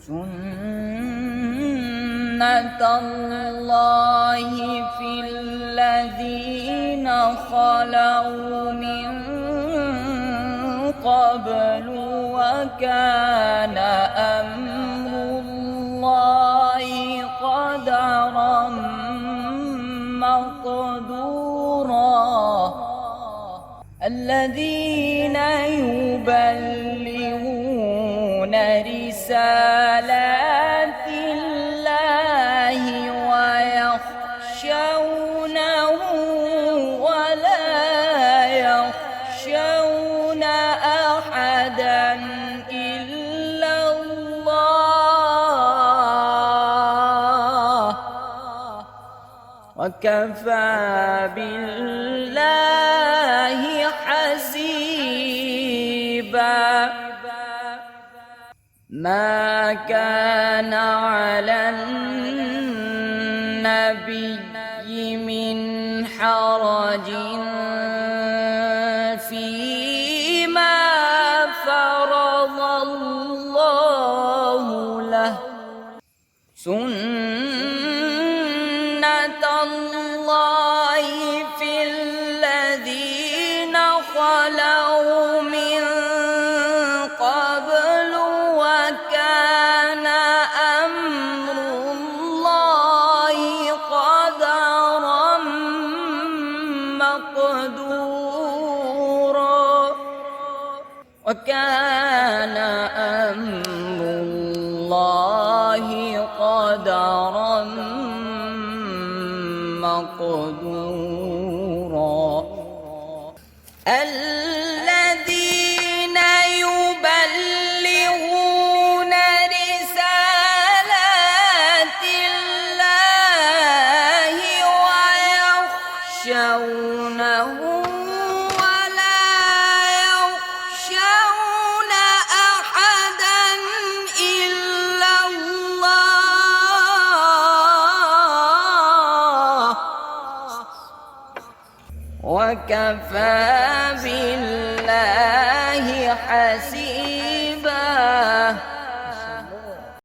سُنَّةَ اللَّهِ فِي الَّذِينَ خَلَوْا مِن قَبْلُ وَكَانَ أَمْرُ اللَّهِ قَدَرًا مَّقْدُورًا الَّذِينَ يُبَلِّغُونَ رِسَالَاتِ اللَّهِ وَيَخْشَوْنَهُ وَلَا يَخْشَوْنَ أَحَدًا إِلَّا اللَّهَ وَكَفَىٰ بِاللَّهِ حَسِيبًا. مَا كَانَ عَلَى النَّبِيِّ مِنْ حَرَجٍ فِيمَا فَرَضَ اللَّهُ لَهُ سُنَّةَ اللَّهِ فِي الَّذِينَ خَلَوْا مِن قَبْلُ وَكَانَ أَمْرُ اللَّهِ قَدَرًا مَّقْدُورًا وَكَانَ أَمْرُ اللَّهِ قَدَرًا مَّقْدُورًا. الَّذِينَ يُبَلِّغُونَ رِسَالَاتِ اللَّهِ وَيَخْشَوْنَهُ وَلَا يَخْشَوْنَ أَحَدًا إِلَّا اللَّهَ وَكَفَىٰ بِاللَّهِ حَسِيبًا.